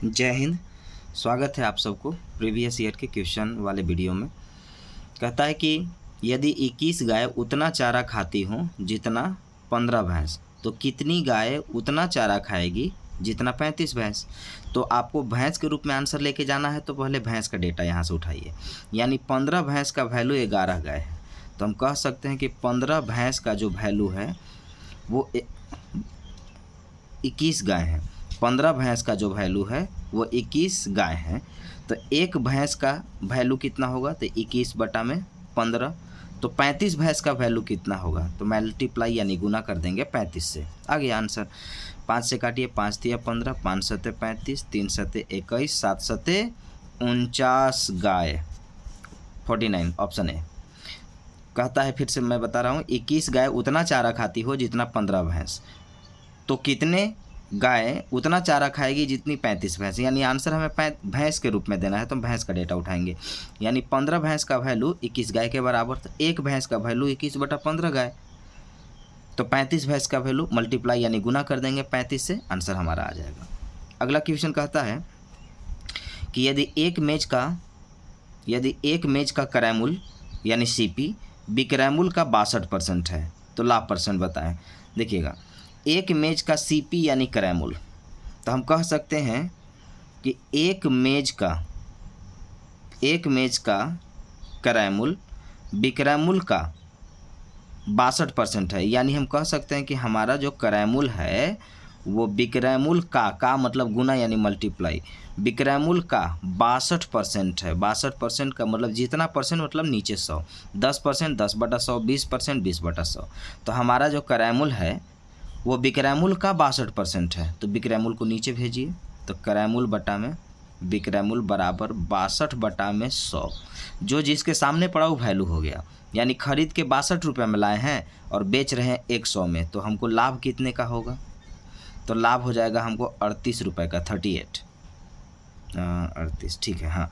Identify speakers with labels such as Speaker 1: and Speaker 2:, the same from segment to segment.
Speaker 1: जय हिंद। स्वागत है आप सबको प्रीवियस ईयर के क्वेश्चन वाले वीडियो में। कहता है कि यदि 21 गाय उतना चारा खाती हों जितना 15 भैंस, तो कितनी गाय उतना चारा खाएगी जितना 35 भैंस। तो आपको भैंस के रूप में आंसर लेके जाना है, तो पहले भैंस का डेटा यहाँ से उठाइए। यानी 15 भैंस का वैल्यू 11 गाय है, तो हम कह सकते हैं कि 15 भैंस का जो वैल्यू है वो 21 गाय है। 15 भैंस का जो वैल्यू है वो 21 गाय है। तो एक भैंस का वैल्यू कितना होगा, तो 21/15। तो 35 भैंस का वैल्यू कितना होगा, तो मल्टीप्लाई यानी गुना कर देंगे 35 से। आ गया आंसर। 5 से काटिए, 5 तिया 15, 5 सते 35, 3 सते 21, 7 सते 49 गाय, 49 ऑप्शन ए। कहता है, फिर से मैं बता रहा हूँ, 21 गाय उतना चारा खाती हो जितना 15 भैंस, तो कितने गाय उतना चारा खाएगी जितनी 35 भैंस। यानी आंसर हमें भैंस के रूप में देना है, तो हम भैंस का डेटा उठाएंगे। यानी 15 भैंस का वैल्यू 21 गाय के बराबर, तो एक भैंस का वैल्यू 21/15 गाय। तो 35 भैंस का वैल्यू मल्टीप्लाई यानी गुना कर देंगे 35 से, आंसर हमारा आ जाएगा। अगला क्वेश्चन कहता है कि यदि एक मेज का क्रय मूल्य यानी सीपी विक्रय मूल्य का 62% है, तो लाभ परसेंट बताएं। देखिएगा, एक मेज का सीपी यानी क्रय मूल्य, तो हम कह सकते हैं कि एक मेज का क्रय मूल्य विक्रय मूल्य का 62% है। यानी हम कह सकते हैं कि हमारा जो क्रय मूल्य है वो विक्रय मूल्य का मतलब गुना यानी मल्टीप्लाई, विक्रय मूल्य का 62% है। 62% का मतलब जितना परसेंट मतलब नीचे 100, 10% 10/100, 20% 20/100। तो हमारा जो क्रय मूल्य है वो विक्रय मूल्य का 62% है। तो विक्रय मूल्य को नीचे भेजिए, तो क्रय मूल्य बटा में विक्रय मूल्य बराबर 62/100। जो जिसके सामने पड़ा वो वैल्यू हो गया। यानी खरीद के 62 रुपये में लाए हैं और बेच रहे हैं 100 में, तो हमको लाभ कितने का होगा, तो लाभ हो जाएगा हमको 38 रुपये का, 38 ठीक है। हाँ,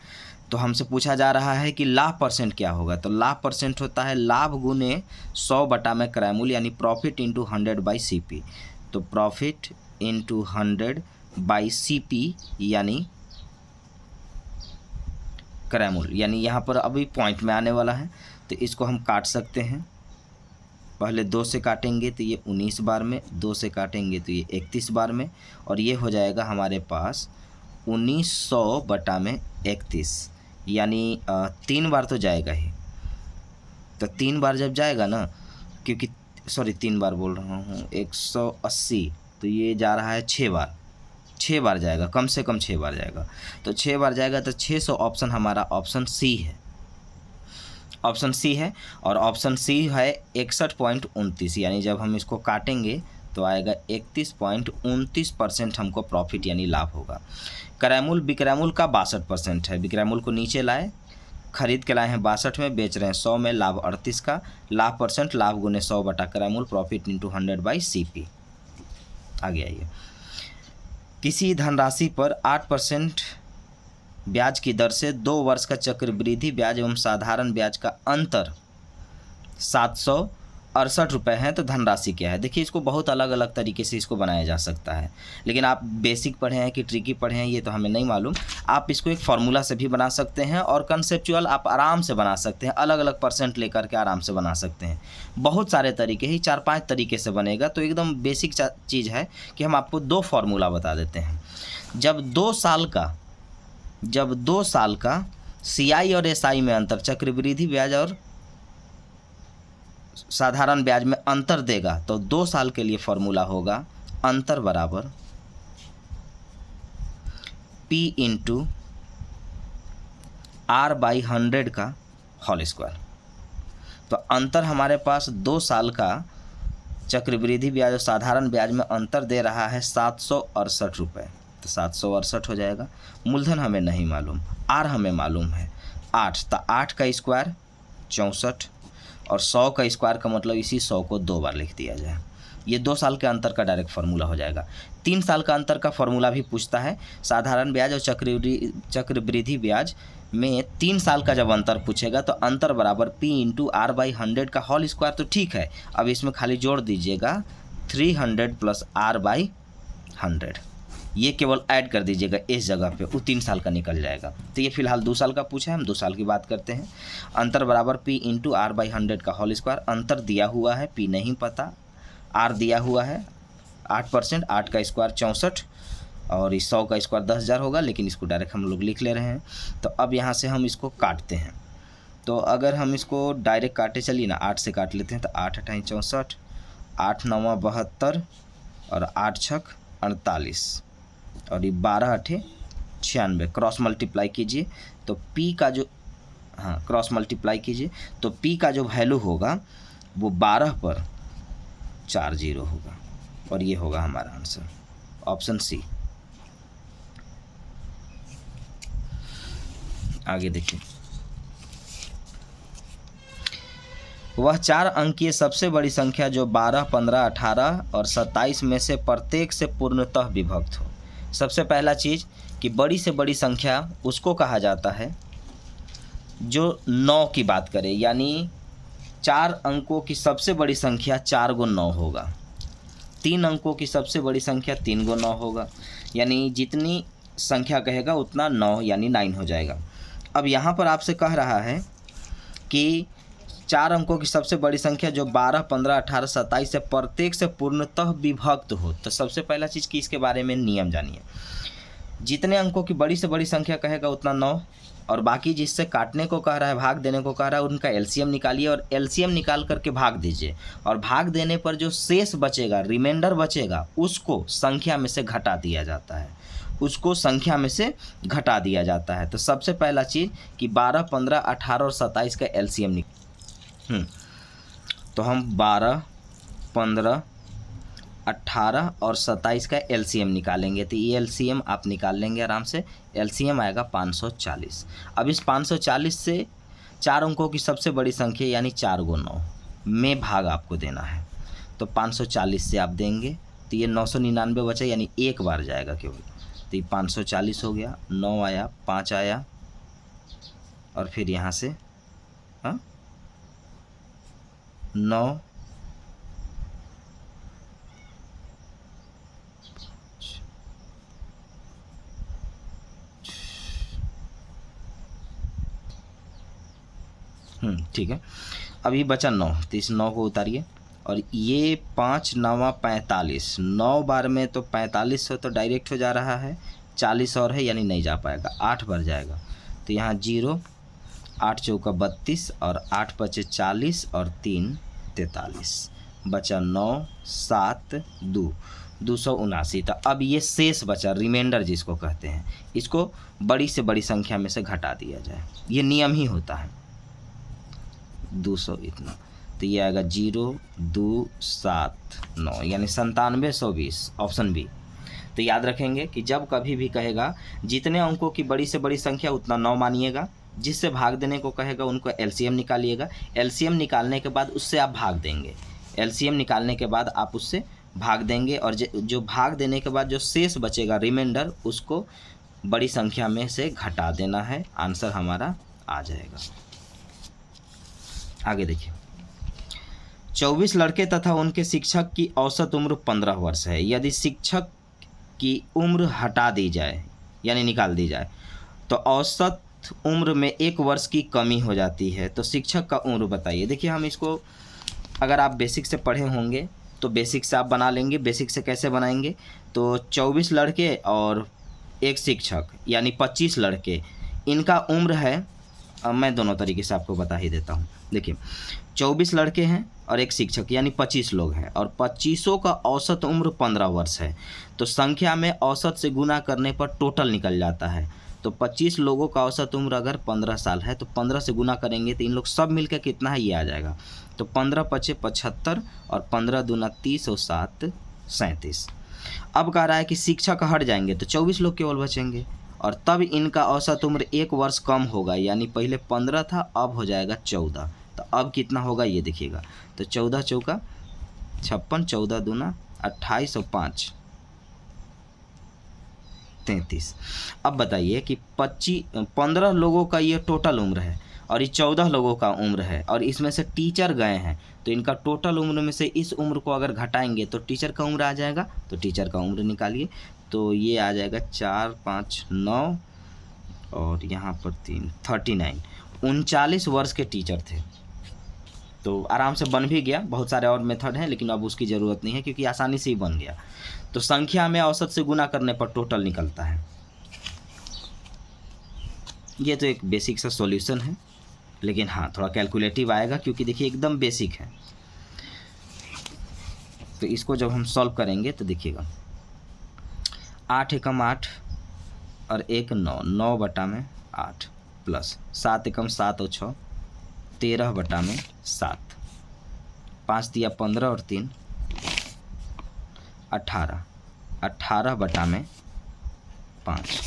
Speaker 1: तो हमसे पूछा जा रहा है कि लाभ परसेंट क्या होगा, तो लाभ परसेंट होता है लाभ गुने 100 बटा में क्रय मूल्य, यानी प्रॉफिट इंटू 100/CP। तो प्रॉफिट इंटू 100/CP यानी क्रय मूल्य। यानी यहाँ पर अभी पॉइंट में आने वाला है, तो इसको हम काट सकते हैं। पहले 2 से काटेंगे तो ये 19 बार में, 2 से काटेंगे तो ये 31 बार में, और ये हो जाएगा हमारे पास 1900 बटा में 31, यानी 3 बार तो जाएगा ही। तो 3 बार जब जाएगा ना, क्योंकि 3 बार बोल रहा हूँ, 180, तो ये जा रहा है 6 बार, 6 बार जाएगा, कम से कम 6 बार जाएगा। तो 6 बार जाएगा तो 600 ऑप्शन हमारा ऑप्शन सी है, ऑप्शन सी है। और ऑप्शन सी है 61.29, यानी जब हम इसको काटेंगे तो आएगा 31.29% हमको प्रॉफिट यानी लाभ होगा। क्रय मूल्य विक्रय मूल्य का 62% है, विक्रय मूल्य को नीचे लाए, खरीद के लाए हैं 62 में, बेच रहे हैं 100 में, लाभ 38 का, लाभ परसेंट लाभ गुने 100 बटा क्रय मूल्य प्रॉफिट इंटू 100/CP। आगे आइए, किसी धनराशि पर 8% ब्याज की दर से 2 वर्ष का चक्रवृद्धि ब्याज एवं साधारण ब्याज का अंतर 768 रुपये है, तो धनराशि क्या है। देखिए, इसको बहुत अलग अलग तरीके से इसको बनाया जा सकता है, लेकिन आप बेसिक पढ़े हैं कि ट्रिकी पढ़े हैं ये तो हमें नहीं मालूम। आप इसको एक फार्मूला से भी बना सकते हैं और कंसेप्चुअल आप आराम से बना सकते हैं, अलग अलग परसेंट लेकर के आराम से बना सकते हैं। बहुत सारे तरीके ही, 4-5 तरीके से बनेगा। तो एकदम बेसिक चीज़ है कि हम आपको 2 फार्मूला बता देते हैं। जब 2 साल का CI और SI में अंतर, चक्रवृद्धि ब्याज और साधारण ब्याज में अंतर देगा, तो 2 साल के लिए फॉर्मूला होगा अंतर बराबर P इंटू R/100 का होल स्क्वायर। तो अंतर हमारे पास 2 साल का चक्रवृद्धि ब्याज और साधारण ब्याज में अंतर दे रहा है 768 रुपये, तो 768 हो जाएगा। मूलधन हमें नहीं मालूम, R हमें मालूम है 8, तो 8 का स्क्वायर 64, और 100 का स्क्वायर का मतलब इसी 100 को 2 बार लिख दिया जाए। ये 2 साल के अंतर का डायरेक्ट फार्मूला हो जाएगा। 3 साल का अंतर का फार्मूला भी पूछता है। साधारण ब्याज और चक्रवृद्धि ब्याज में 3 साल का जब अंतर पूछेगा तो अंतर बराबर P इंटू R/100 का होल स्क्वायर। तो ठीक है, अब इसमें खाली जोड़ दीजिएगा 300 प्लस R/100। ये केवल ऐड कर दीजिएगा इस जगह पे, वो 3 साल का निकल जाएगा। तो ये फिलहाल 2 साल का पूछा है, हम 2 साल की बात करते हैं। अंतर बराबर P इंटू R बाई 100 का होल स्क्वायर। अंतर दिया हुआ है, P नहीं पता, R दिया हुआ है 8%, 8 का स्क्वायर 64 और इस 100 का स्क्वायर 10,000 होगा, लेकिन इसको डायरेक्ट हम लोग लिख ले रहे हैं। तो अब यहाँ से हम इसको काटते हैं। तो अगर हम इसको डायरेक्ट काटे, चलिए ना 8 से काट लेते हैं। तो 8 अठाई 64, 8 9 72 और 8 छक 48 और ये 12 अठे 96। क्रॉस मल्टीप्लाई कीजिए तो P का जो क्रॉस मल्टीप्लाई कीजिए तो P का जो वैल्यू होगा वो 12 पर 40 होगा और ये होगा हमारा आंसर, ऑप्शन सी। आगे देखिए, वह 4 अंकीय सबसे बड़ी संख्या जो 12, 15, 18 और 27 में से प्रत्येक से पूर्णतः विभक्त हो। सबसे पहला चीज़ कि बड़ी से बड़ी संख्या उसको कहा जाता है जो 9 की बात करें, यानी 4 अंकों की सबसे बड़ी संख्या 4 गुना 9 होगा। 3 अंकों की सबसे बड़ी संख्या 3 गुना 9 होगा, यानी जितनी संख्या कहेगा उतना 9 यानी 9 हो जाएगा। अब यहाँ पर आपसे कह रहा है कि 4 अंकों की सबसे बड़ी संख्या जो 12, 15, 18, 27 से प्रत्येक से पूर्णतः विभक्त हो। तो सबसे पहला चीज़ कि इसके बारे में नियम जानिए। जितने अंकों की बड़ी से बड़ी संख्या कहेगा उतना 9, और बाकी जिससे काटने को कह रहा है, भाग देने को कह रहा है, उनका एलसीएम निकालिए और एलसीएम निकाल करके भाग दीजिए, और भाग देने पर जो शेष बचेगा, रिमाइंडर बचेगा, उसको संख्या में से घटा दिया जाता है, उसको संख्या में से घटा दिया जाता है। तो सबसे पहला चीज़ कि 12, 15, 18 और 27 का एलसीएम तो हम 12, 15, 18 और 27 का एलसीएम निकालेंगे। तो ये एलसीएम आप निकाल लेंगे आराम से, एलसीएम आएगा 540। अब इस 540 से 4 अंकों की सबसे बड़ी संख्या यानी 4 गुना 9 में भाग आपको देना है। तो 540 से आप देंगे तो ये 999 बचा, यानी एक बार जाएगा केवल। तो ये 540 हो गया, 9 आया, 5 आया और फिर यहाँ से 9 ठीक है। अभी बचा 9, तो इस 9 को उतारिए और ये 5 9 45, 9 बार में तो 45 से तो डायरेक्ट हो जा रहा है, 40 और है यानी नहीं जा पाएगा, 8 बार जाएगा। तो यहाँ 0, 8 चौका 32 और 8 बचे 40 और 3 43, बचा 9 7 2 279। तो अब ये शेष बचा, रिमाइंडर जिसको कहते हैं, इसको बड़ी से बड़ी संख्या में से घटा दिया जाए, ये नियम ही होता है। 200 इतना, तो ये आएगा 0279 यानी 9720, ऑप्शन बी। तो याद रखेंगे कि जब कभी भी कहेगा जितने अंकों की बड़ी से बड़ी संख्या उतना 9 मानिएगा, जिससे भाग देने को कहेगा उनको एलसीएम निकालिएगा, एलसीएम निकालने के बाद उससे आप भाग देंगे, एलसीएम निकालने के बाद आप उससे भाग देंगे और जो भाग देने के बाद जो शेष बचेगा रिमाइंडर, उसको बड़ी संख्या में से घटा देना है, आंसर हमारा आ जाएगा। आगे देखिए, 24 लड़के तथा उनके शिक्षक की औसत उम्र 15 वर्ष है। यदि शिक्षक की उम्र हटा दी जाए यानी निकाल दी जाए तो औसत उम्र में 1 वर्ष की कमी हो जाती है, तो शिक्षक का उम्र बताइए। देखिए, हम इसको अगर आप बेसिक से पढ़े होंगे तो बेसिक से आप बना लेंगे। बेसिक से कैसे बनाएंगे, तो 24 लड़के और एक शिक्षक यानी 25 लड़के, इनका उम्र है, मैं दोनों तरीके से आपको बता ही देता हूँ। देखिए, 24 लड़के हैं और एक शिक्षक यानी 25 लोग हैं, और 25 का औसत उम्र 15 वर्ष है। तो संख्या में औसत से गुना करने पर टोटल निकल जाता है। तो 25 लोगों का औसत उम्र अगर 15 साल है तो 15 से गुना करेंगे तो इन लोग सब मिलकर कितना है, ये आ जाएगा। तो 15 पचे 75 और 15 दूना 30 और 7 37। अब कह रहा है कि शिक्षक हट जाएंगे तो 24 लोग केवल बचेंगे, और तब इनका औसत उम्र 1 वर्ष कम होगा, यानी पहले 15 था अब हो जाएगा 14। तो अब कितना होगा ये देखिएगा, तो 14 चौका 56, 14 दूना 28 और 5 33। अब बताइए कि 15 लोगों का ये टोटल उम्र है और ये 14 लोगों का उम्र है, और इसमें से टीचर गए हैं, तो इनका टोटल उम्र में से इस उम्र को अगर घटाएंगे तो टीचर का उम्र आ जाएगा। तो टीचर का उम्र निकालिए, तो ये आ जाएगा 4 5 9 और यहाँ पर 3 39 39 वर्ष के टीचर थे। तो आराम से बन भी गया। बहुत सारे और मेथड हैं लेकिन अब उसकी ज़रूरत नहीं है क्योंकि आसानी से ही बन गया। तो संख्या में औसत से गुना करने पर टोटल निकलता है। ये तो एक बेसिक सा सॉल्यूशन है, लेकिन हाँ थोड़ा कैलकुलेटिव आएगा क्योंकि देखिए एकदम बेसिक है। तो इसको जब हम सॉल्व करेंगे तो देखिएगा 8 एकम 8 और 1 9 9 बटा में 8 प्लस 7 एकम 7 और 6 13 बटा में 7 5 दिया 15 और 3 18 18 बटा में 5।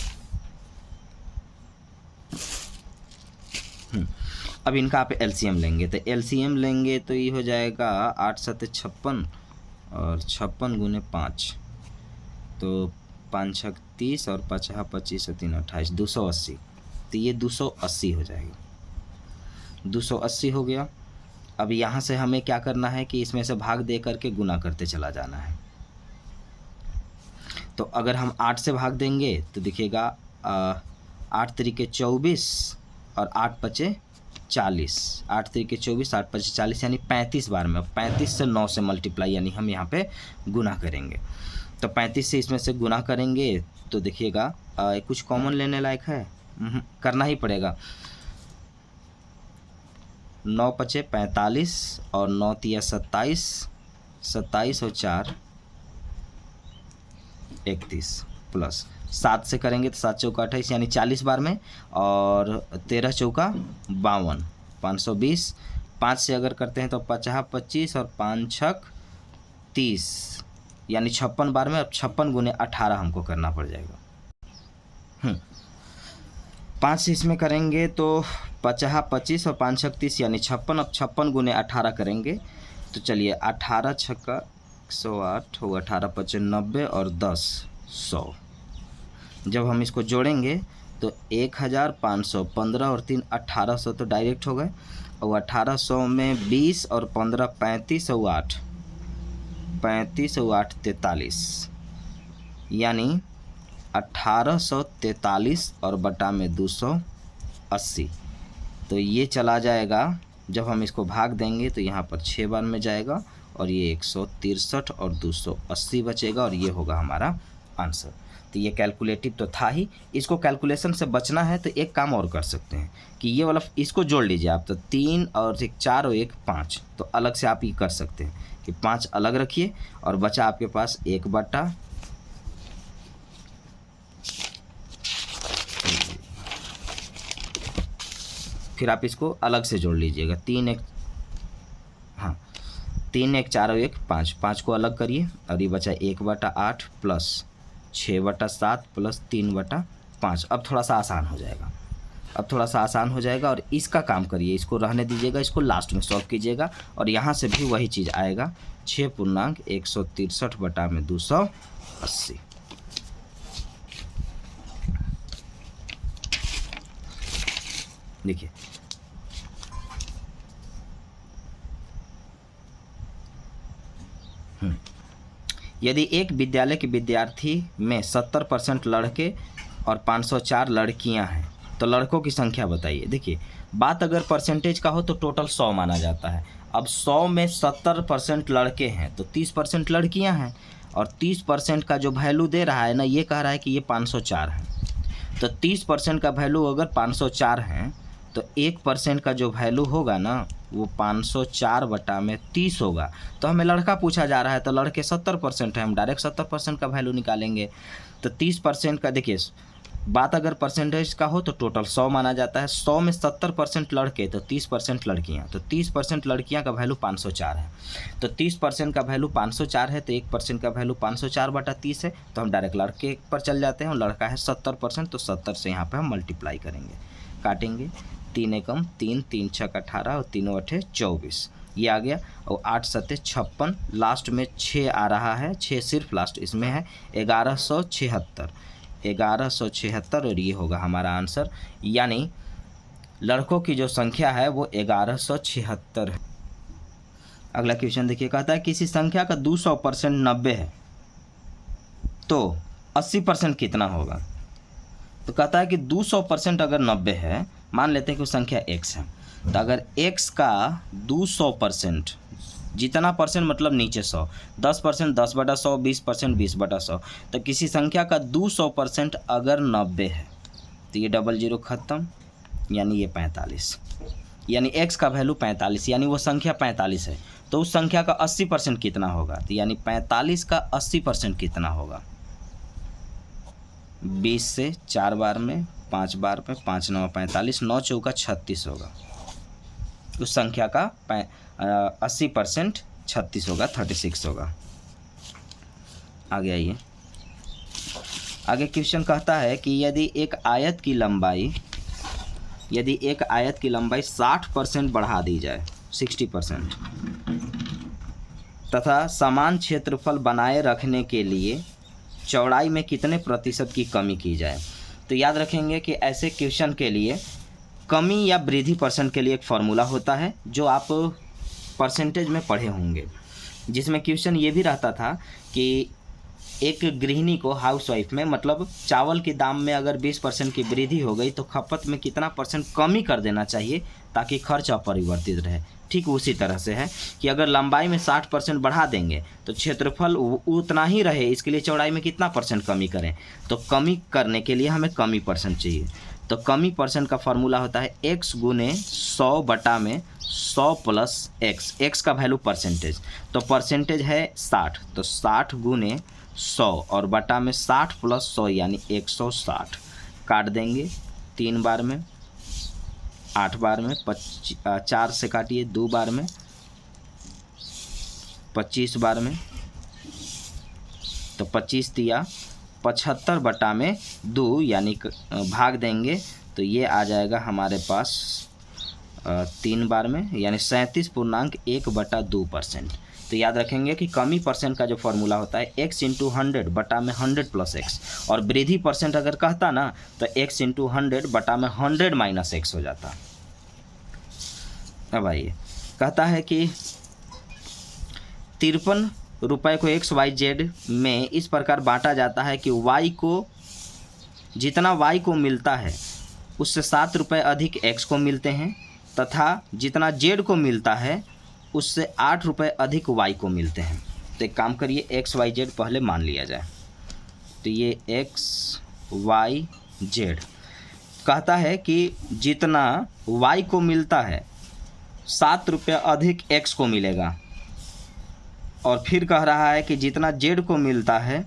Speaker 1: अब इनका आप एलसीएम लेंगे तो एलसीएम लेंगे तो ये हो जाएगा 8 7 56 और 56 गुने 5 तो 5 6 30 और 5 25 और 3 28 280। तो ये 280 हो जाएगा। 280 हो गया। अब यहाँ से हमें क्या करना है कि इसमें से भाग दे करके गुना करते चला जाना है। तो अगर हम 8 से भाग देंगे तो दिखेगा 8 तरीके 24 और 8 पचे 40 8 तरीके 24 8 पचे 40 यानी 35 बार में। 35 से 9 से मल्टीप्लाई यानी हम यहाँ पे गुना करेंगे। तो 35 से इसमें से गुना करेंगे तो देखिएगा कुछ कॉमन लेने लायक है, करना ही पड़ेगा। 9 पचे 45 और 9 तिया 27 27 और 4 31 प्लस 7 से करेंगे तो 7 चौका 28 यानी 40 बार में और 13 चौका 52 520। 5 से अगर करते हैं तो 50 25 और 5 छक 30 यानी 56 बार में। अब 56 गुने 18 हमको करना पड़ जाएगा। 5 से इसमें करेंगे तो 50 25 और 5 छक 30 यानी 56। अब 56 गुने 18 करेंगे तो चलिए 18 छक्का 108 हो 18 पचे 90 और 10 100। जब हम इसको जोड़ेंगे तो 1515 और 3 1800 तो डायरेक्ट हो गए और 1800 में 20 और 15 35 और 8 35 और 8 43 यानी 1843 और बटा में 280। तो ये चला जाएगा। जब हम इसको भाग देंगे तो यहाँ पर 6 बार में जाएगा और ये 163 और 280 बचेगा और ये होगा हमारा आंसर। तो ये कैलकुलेटिव तो था ही। इसको कैलकुलेशन से बचना है तो एक काम और कर सकते हैं कि ये वाला इसको जोड़ लीजिए आप। तो 3 और 1 4 और 1 5 तो अलग से आप ये कर सकते हैं कि 5 अलग रखिए और बचा आपके पास 1 बटा फिर आप इसको अलग से जोड़ लीजिएगा। 3 1 हाँ 3 1 4 और 1 5 5 को अलग करिए और ये बचा 1 बटा 8 प्लस 6 बटा 7 प्लस 3 बटा 5। अब थोड़ा सा आसान हो जाएगा। अब थोड़ा सा आसान हो जाएगा और इसका काम करिए, इसको रहने दीजिएगा, इसको लास्ट में सॉल्व कीजिएगा और यहाँ से भी वही चीज़ आएगा 6.163 बटा में 280। देखिए यदि एक विद्यालय के विद्यार्थी में 70% लड़के और 504 लड़कियां हैं तो लड़कों की संख्या बताइए। देखिए बात अगर परसेंटेज का हो तो टोटल 100 माना जाता है। अब 100 में 70% लड़के हैं तो 30% लड़कियां हैं और 30% का जो वैल्यू दे रहा है ना, ये कह रहा है कि ये 504 है। तो 30% का वैल्यू अगर 504 हैं तो 1% का जो वैल्यू होगा ना वो 504 बटा में 30 होगा। तो हमें लड़का पूछा जा रहा है तो लड़के 70% है, हम डायरेक्ट 70% का वैल्यू निकालेंगे। तो 30% का देखिए बात अगर परसेंटेज का हो तो टोटल 100 माना जाता है। 100 में 70% लड़के तो 30% लड़कियां, तो 30% लड़कियां का वैल्यू 504 है। तो 30% का वैल्यू 504 है तो 1% का वैल्यू 504 बटा 30 है। तो हम डायरेक्ट लड़के पर चल जाते हैं। लड़का है 70% तो 70 से यहाँ पर हम मल्टीप्लाई करेंगे, काटेंगे। 3 एकम 3 3 छक 18 और 3 8 24 ये आ गया और 8 7 56 लास्ट में 6 आ रहा है। 6 सिर्फ लास्ट इसमें है 1176 और ये होगा हमारा आंसर। यानी लड़कों की जो संख्या है वो 1176 है। अगला क्वेश्चन देखिए, कहता है किसी संख्या का 200% 90 है तो 80% कितना होगा? तो कहता है कि 200% अगर 90 है, मान लेते हैं कि वो संख्या x है, तो अगर x का 200%, जितना परसेंट मतलब नीचे 100, 10% 10/100, 20% 20/100, तो किसी संख्या का 200% अगर 90 है तो ये डबल जीरो ख़त्म, यानी ये 45, यानी x का वैल्यू 45, यानी वो संख्या 45 है। तो उस संख्या का 80% कितना होगा? तो यानी 45 का 80% कितना होगा? 20 से 4 बार में, 5 बार में, 5 9 45, 9 चौका 36 होगा। उस संख्या का 80% 36 होगा, 36 होगा। आगे आइए। आगे क्वेश्चन कहता है कि यदि एक आयत की लंबाई 60% बढ़ा दी जाए, 60%, तथा समान क्षेत्रफल बनाए रखने के लिए चौड़ाई में कितने प्रतिशत की कमी की जाए? तो याद रखेंगे कि ऐसे क्वेश्चन के लिए कमी या वृद्धि परसेंट के लिए एक फार्मूला होता है जो आप परसेंटेज में पढ़े होंगे, जिसमें क्वेश्चन ये भी रहता था कि एक गृहिणी को, हाउसवाइफ में, मतलब चावल के दाम में अगर 20% की वृद्धि हो गई तो खपत में कितना परसेंट कमी कर देना चाहिए ताकि खर्च अपरिवर्तित रहे। ठीक उसी तरह से है कि अगर लंबाई में 60% बढ़ा देंगे तो क्षेत्रफल उतना ही रहे, इसके लिए चौड़ाई में कितना परसेंट कमी करें? तो कमी करने के लिए हमें कमी परसेंट चाहिए। तो कमी परसेंट का फार्मूला होता है x गुने 100 बटा में 100 प्लस x, x का वैल्यू परसेंटेज, तो परसेंटेज है 60, तो 60 गुने 100 और बटा में 60 प्लस 100 यानी 160, काट देंगे 3 बार में, 8 बार में, 4 से काटिए 2 बार में, 25 बार में, तो 25 दिया 75 बटा में 2 यानी भाग देंगे तो ये आ जाएगा हमारे पास 3 बार में, यानी 37.1/2%। तो याद रखेंगे कि कमी परसेंट का जो फॉर्मूला होता है x × 100 बटा में 100 प्लस x, और वृद्धि परसेंट अगर कहता ना तो x × 100 बटा में 100 माइनस x हो जाता। अब आइए, कहता है कि 53 रुपये को XYZ में इस प्रकार बांटा जाता है कि y को, जितना y को मिलता है उससे 7 रुपये अधिक x को मिलते हैं, तथा जितना z को मिलता है उससे 8 रुपये अधिक y को मिलते हैं। तो एक काम करिए, XYZ पहले मान लिया जाए। तो ये XYZ कहता है कि जितना y को मिलता है 7 रुपये अधिक x को मिलेगा, और फिर कह रहा है कि जितना z को मिलता है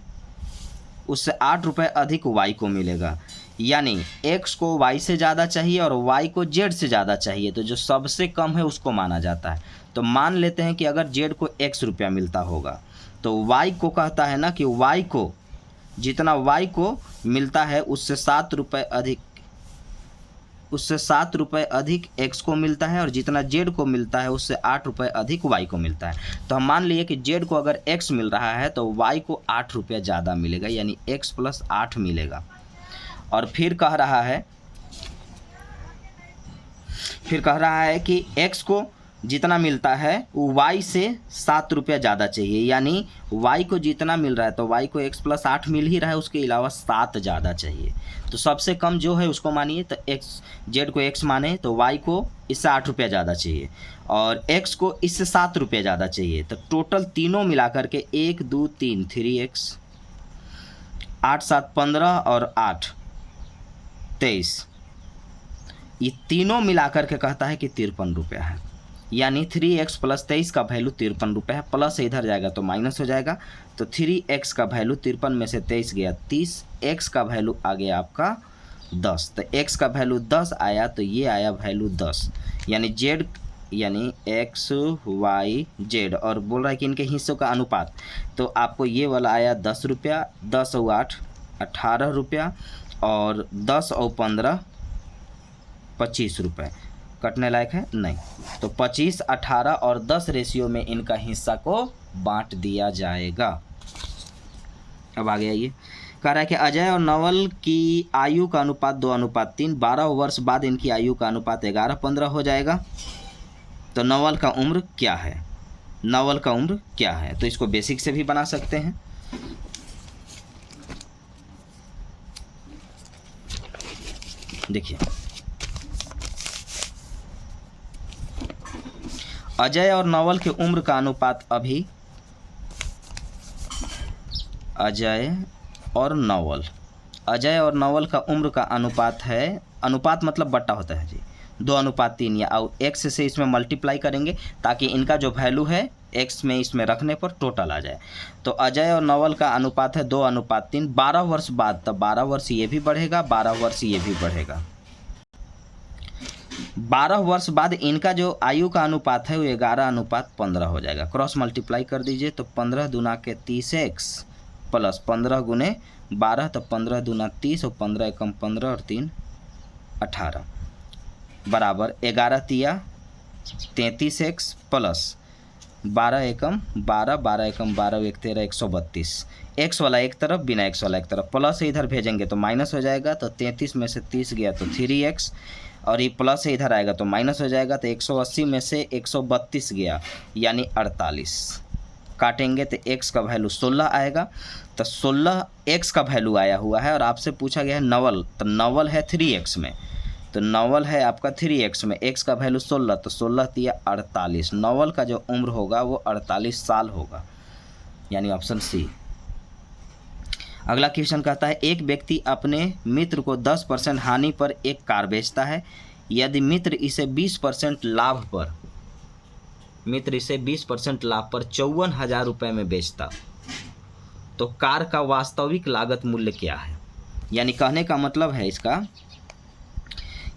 Speaker 1: उससे 8 रुपये अधिक y को मिलेगा, यानी x को y से ज़्यादा चाहिए और y को z से ज़्यादा चाहिए, तो जो सबसे कम है उसको माना जाता है। तो मान लेते हैं कि अगर z को x रुपया मिलता होगा तो y को कहता है ना कि y को, जितना y को मिलता है उससे 7 रुपये अधिक x को मिलता है, और जितना z को मिलता है उससे 8 रुपये अधिक y को मिलता है। तो हम मान लिए कि z को अगर x मिल रहा है तो y को 8 रुपया ज़्यादा मिलेगा, यानी x + 8 मिलेगा। और फिर कह रहा है कि x को जितना मिलता है वो y से 7 रुपया ज़्यादा चाहिए, यानी y को जितना मिल रहा है तो y को x + 8 मिल ही रहा है, उसके अलावा 7 ज़्यादा चाहिए। तो सबसे कम जो है उसको मानिए, तो z को x माने तो y को इससे 8 रुपया ज़्यादा चाहिए और x को इससे 7 रुपया ज़्यादा चाहिए। तो टोटल तीनों मिला करके 1 2 3 3x, 8 7 15 और 8 23, ये तीनों मिला करके कहता है कि 53 रुपया है, यानी 3x + 23 का वैल्यू 53 रुपये है। प्लस इधर जाएगा तो माइनस हो जाएगा, तो 3x का वैल्यू 53 में से 23 गया 30, x का वैल्यू आ गया आपका 10। तो x का वैल्यू 10 आया, तो ये आया वैल्यू 10, यानी z, यानी x y z, और बोल रहा है कि इनके हिस्सों का अनुपात, तो आपको ये वाला आया 10 रुपया, 10 और 8 18 रुपया, और 10 और 15 25 रुपये। कटने लायक है नहीं, तो 25 18 और 10 रेशियो में इनका हिस्सा को बांट दिया जाएगा। अब आगे आइए, कह रहा है कि अजय और नवल की आयु का अनुपात 2:3, 12 वर्ष बाद इनकी आयु का अनुपात 11:15 हो जाएगा। तो नवल का उम्र क्या है? तो इसको बेसिक से भी बना सकते हैं। देखिए, अजय और नवल के उम्र का अनुपात अभी, अजय और नवल का उम्र का अनुपात है, अनुपात मतलब बट्टा होता है जी, 2:3, या x से इसमें मल्टीप्लाई करेंगे ताकि इनका जो वैल्यू है x में इसमें रखने पर टोटल आ जाए। तो अजय और नवल का अनुपात है 2:3। 12 वर्ष बाद, तब 12 वर्ष ये भी बढ़ेगा, 12 वर्ष ये भी बढ़ेगा। 12 वर्ष बाद इनका जो आयु का अनुपात है वो 11:15 हो जाएगा। क्रॉस मल्टीप्लाई कर दीजिए तो 15 दूना के 30x प्लस 15 गुने 12, तो 15 दूना 30 और 15 एकम 15 और 3 18 बराबर 11 तिया 33x प्लस 12 एकम 12, 12 एकम 12, 1 13, 132। एक्स वाला एक तरफ, बिना एक्स वाला एक तरफ, प्लस से इधर भेजेंगे तो माइनस हो जाएगा, तो 33 में से 30 गया तो 3x, और ये प्लस से इधर आएगा तो माइनस हो जाएगा, तो 180 में से 132 गया यानी 48। काटेंगे तो x का वैल्यू 16 आएगा, तो 16 x का वैल्यू आया हुआ है। और आपसे पूछा गया है नवल, तो नवल है 3x में, तो नवल है आपका 3x में, x का वैल्यू 16, तो 16 तिया 48। नवल का जो उम्र होगा वो 48 साल होगा, यानी ऑप्शन सी। अगला क्वेश्चन कहता है, एक व्यक्ति अपने मित्र को 10% हानि पर एक कार बेचता है। यदि मित्र इसे 20% लाभ पर 54,000 रुपये में बेचता तो कार का वास्तविक लागत मूल्य क्या है। यानी कहने का मतलब है इसका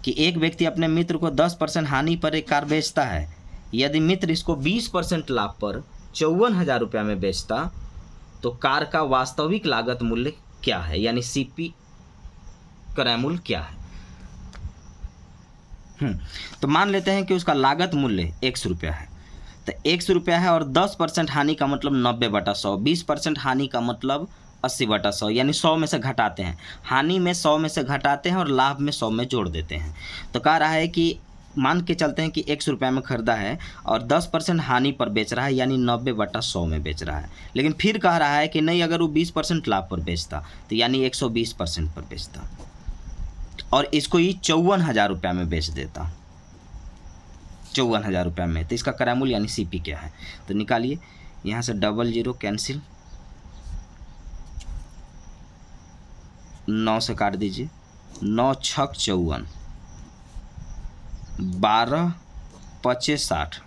Speaker 1: कि एक व्यक्ति अपने मित्र को 10% हानि पर एक कार बेचता है। यदि मित्र इसको 20% लाभ पर 54,000 रुपये में बेचता तो कार का वास्तविक लागत मूल्य क्या है, यानी सीपी क्रय मूल्य क्या है। तो मान लेते हैं कि उसका लागत मूल्य 100 रुपया है, तो 100 रुपया है और 10% हानि का मतलब 90/100, 20% हानि का मतलब 80/100, यानी 100 में से घटाते हैं, हानि में 100 में से घटाते हैं और लाभ में 100 में जोड़ देते हैं। तो कह रहा है कि मान के चलते हैं कि 100 रुपये में खरीदा है और 10% हानि पर बेच रहा है, यानी 90/100 में बेच रहा है। लेकिन फिर कह रहा है कि नहीं, अगर वो 20% लाभ पर बेचता तो यानी 120% पर बेचता और इसको ये 54,000 रुपये में बेच देता, 54,000 रुपये में, तो इसका क्रय मूल्य यानी सीपी क्या है। तो निकालिए, यहाँ से 00 कैंसिल, 9 से काट दीजिए, 9 छक 54, 12 पचे 60,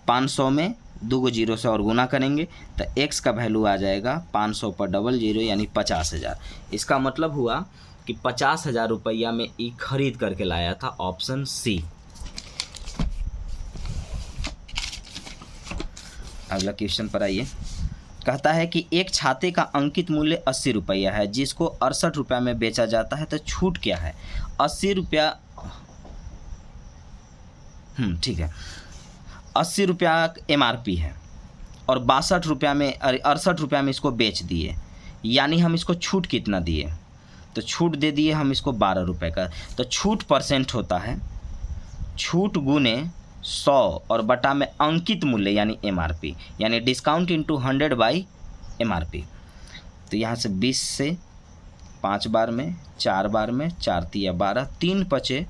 Speaker 1: 500 में 2 जीरो से और गुना करेंगे तो x का वैल्यू आ जाएगा 500 पर 00 यानी 50,000। इसका मतलब हुआ कि 50,000 रुपया में ई खरीद करके लाया था, ऑप्शन सी। अगला क्वेश्चन पर आइए। कहता है कि एक छाते का अंकित मूल्य 80 रुपया है जिसको 68 रुपये में बेचा जाता है, तो छूट क्या है। 80 रुपया, ठीक है, 80 रुपया MRP है और 62 रुपया में 68 रुपया में इसको बेच दिए, यानी हम इसको छूट कितना दिए, तो छूट दे दिए हम इसको 12 रुपये का। तो छूट परसेंट होता है छूट गुने 100 और बटा में अंकित मूल्य यानी MRP, यानी डिस्काउंट इंटू 100/MRP। तो यहाँ से 20 से 5 बार में, 4 बार में, 4 तिया 12, 3 पचे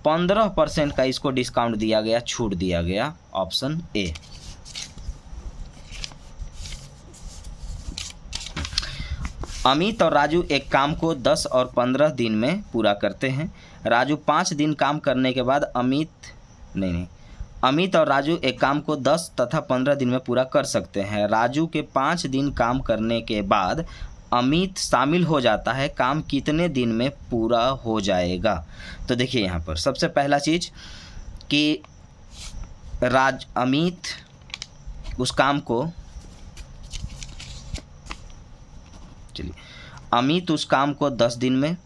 Speaker 1: 15% का इसको डिस्काउंट दिया गया, छूट दिया गया, ऑप्शन ए। अमित और राजू एक काम को 10 और 15 दिन में पूरा करते हैं। राजू 5 दिन काम करने के बाद अमित और राजू एक काम को 10 तथा 15 दिन में पूरा कर सकते हैं। राजू के 5 दिन काम करने के बाद अमित शामिल हो जाता है, काम कितने दिन में पूरा हो जाएगा। तो देखिए यहाँ पर सबसे पहला चीज़ कि अमित उस काम को, चलिए, अमित उस काम को 10 दिन में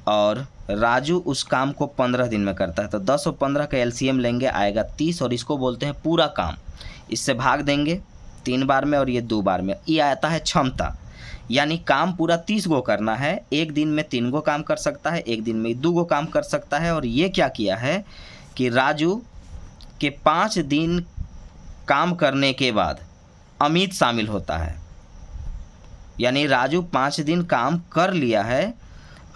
Speaker 1: और राजू उस काम को 15 दिन में करता है। तो 10 और 15 का LCM लेंगे, आएगा 30 और इसको बोलते हैं पूरा काम। इससे भाग देंगे 3 बार में और ये 2 बार में, ये आता है क्षमता, यानी काम पूरा 30 गो करना है। एक दिन में 3 गो काम कर सकता है, एक दिन में 2 गो काम कर सकता है। और ये क्या किया है कि राजू के 5 दिन काम करने के बाद अमित शामिल होता है, यानी राजू 5 दिन काम कर लिया है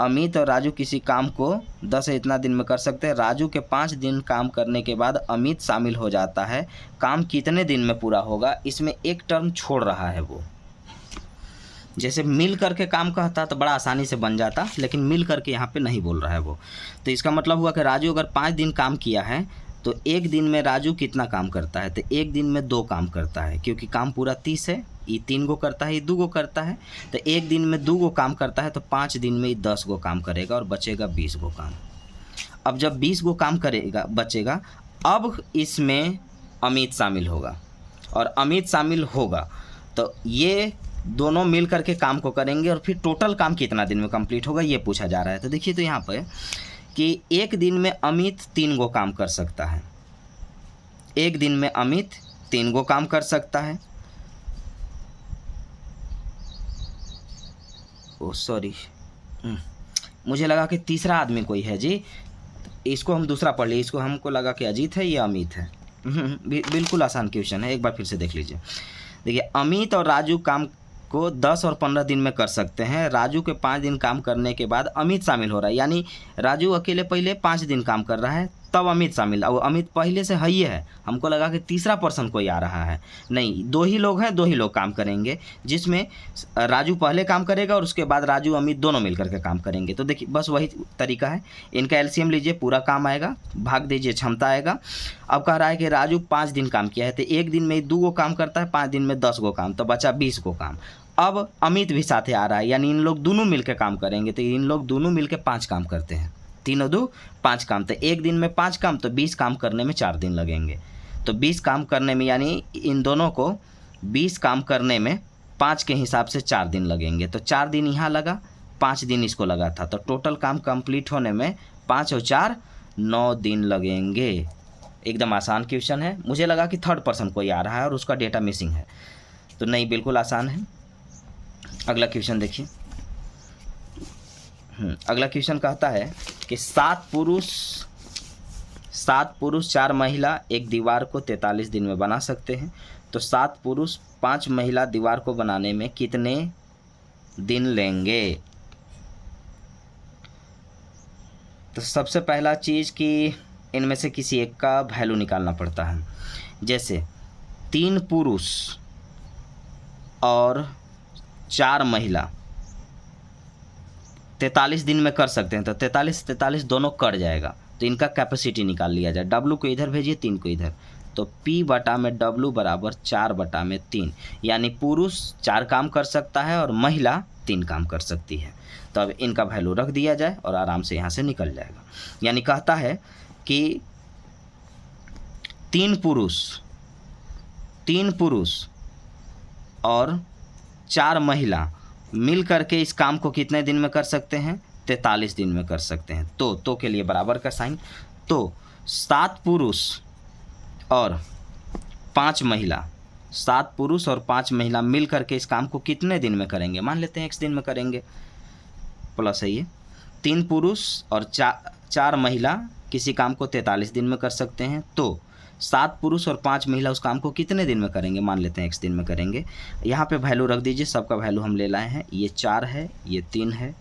Speaker 1: अमित और राजू किसी काम को 10 से इतना दिन में कर सकते हैं। राजू के 5 दिन काम करने के बाद अमित शामिल हो जाता है। काम कितने दिन में पूरा होगा? इसमें एक टर्म छोड़ रहा है वो। जैसे मिल करके काम कहता तो बड़ा आसानी से बन जाता, लेकिन मिल करके यहाँ पे नहीं बोल रहा है वो। तो इसका मतलब हुआ कि राजू अगर 5 दिन काम किया है तो एक दिन में राजू कितना काम करता है? तो एक दिन में 2 काम करता है, क्योंकि काम पूरा 30 है। ये 3 गो करता है, ये 2 गो करता है। तो एक दिन में 2 गो काम करता है, तो 5 दिन में 10 गो काम करेगा और बचेगा 20 गो काम। अब जब 20 गो काम करेगा बचेगा, अब इसमें अमित शामिल होगा, और अमित शामिल होगा तो ये दोनों मिल करके काम को करेंगे, और फिर टोटल काम कितना दिन में कंप्लीट होगा ये पूछा जा रहा है। तो देखिए, तो यहाँ पर कि एक दिन में अमित 3 गो काम कर सकता है। एक दिन में अमित 3 गो काम कर सकता है। ओ सॉरी, मुझे लगा कि तीसरा आदमी कोई है जी। इसको हम दूसरा पढ़ लिए, इसको हमको लगा कि अजीत है, ये अमित है। बिल्कुल आसान क्वेश्चन है, एक बार फिर से देख लीजिए। देखिए, अमित और राजू काम को 10 और 15 दिन में कर सकते हैं। राजू के 5 दिन काम करने के बाद अमित शामिल हो रहा है, यानी राजू अकेले पहले 5 दिन काम कर रहा है, तब अमित शामिल। और अमित पहले से ही है, हमको लगा कि तीसरा पर्सन कोई आ रहा है। नहीं, 2 ही लोग हैं, 2 ही लोग काम करेंगे, जिसमें राजू पहले काम करेगा और उसके बाद राजू अमित दोनों मिलकर के काम करेंगे। तो देखिए, बस वही तरीका है। इनका एलसीएम लीजिए, पूरा काम आएगा, भाग दीजिए, क्षमता आएगा। अब कह रहा है कि राजू 5 दिन काम किया है, तो एक दिन में 2 गो काम करता है, 5 दिन में 10 गो काम, तो बचा 20 गो काम। अब अमित भी साथे आ रहा है, यानी इन लोग दोनों मिलकर काम करेंगे, तो इन लोग दोनों मिलकर 5 काम करते हैं। 3 और 2 5 काम, तो एक दिन में 5 काम, तो 20 काम करने में 4 दिन लगेंगे। तो 20 काम करने में, यानी इन दोनों को 20 काम करने में 5 के हिसाब से 4 दिन लगेंगे। तो 4 दिन यहाँ लगा, 5 दिन इसको लगा था, तो टोटल काम कंप्लीट होने में 5 और 4 9 दिन लगेंगे। एकदम आसान क्वेश्चन है। मुझे लगा कि थर्ड पर्सन कोई आ रहा है और उसका डेटा मिसिंग है, तो नहीं, बिल्कुल आसान है। अगला क्वेश्चन देखिए। अगला क्वेश्चन कहता है कि 7 पुरुष 4 महिला एक दीवार को 43 दिन में बना सकते हैं। तो 7 पुरुष 5 महिला दीवार को बनाने में कितने दिन लेंगे? तो सबसे पहला चीज़ कि इनमें से किसी एक का वैल्यू निकालना पड़ता है। जैसे 3 पुरुष और 4 महिला 43 दिन में कर सकते हैं, तो 43 दोनों कट जाएगा, तो इनका कैपेसिटी निकाल लिया जाए। W को इधर भेजिए, 3 को इधर, तो P बटा में W बराबर 4 बटा में 3, यानी पुरुष 4 काम कर सकता है और महिला 3 काम कर सकती है। तो अब इनका वैल्यू रख दिया जाए और आराम से यहाँ से निकल जाएगा। यानी कहता है कि 3 पुरुष और 4 महिला मिल करके इस काम को कितने दिन में कर सकते हैं? 43 दिन में कर सकते हैं। तो के लिए बराबर का साइन। तो 7 पुरुष और 5 महिला, 7 पुरुष और 5 महिला मिल करके इस काम को कितने दिन में करेंगे? मान लेते हैं x दिन में करेंगे, प्लस है ये। 3 पुरुष और 4 महिला किसी काम को 43 दिन में कर सकते हैं। तो 7 पुरुष और 5 महिला उस काम को कितने दिन में करेंगे? मान लेते हैं x दिन में करेंगे। यहाँ पे वैल्यू रख दीजिए, सबका वैल्यू हम ले लाए हैं। ये 4 है, ये 3 है,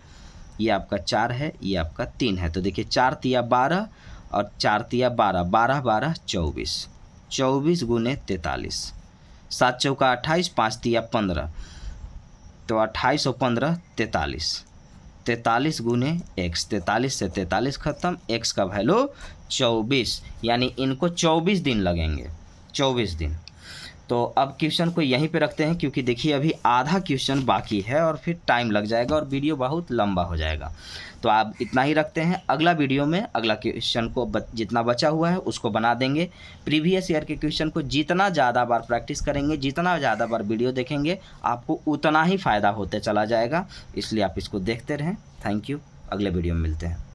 Speaker 1: ये आपका 4 है, ये आपका 3 है। तो देखिए 4 तिया 12 और 4 तिया 12, 12 12 24, 24 गुने 43, 7 चौका 28, 5 तिया 15, तो 28 और 15 43, 43 गुने x, 43 से 43 खत्म, x का वैल्यू 24, यानी इनको 24 दिन लगेंगे, 24 दिन। तो अब क्वेश्चन को यहीं पे रखते हैं, क्योंकि देखिए अभी आधा क्वेश्चन बाकी है और फिर टाइम लग जाएगा और वीडियो बहुत लंबा हो जाएगा। तो आप इतना ही रखते हैं। अगला वीडियो में अगला क्वेश्चन को जितना बचा हुआ है उसको बना देंगे। प्रीवियस ईयर के क्वेश्चन को जितना ज़्यादा बार प्रैक्टिस करेंगे, जितना ज़्यादा बार वीडियो देखेंगे, आपको उतना ही फ़ायदा होते चला जाएगा। इसलिए आप इसको देखते रहें। Thank you. अगले वीडियो में मिलते हैं।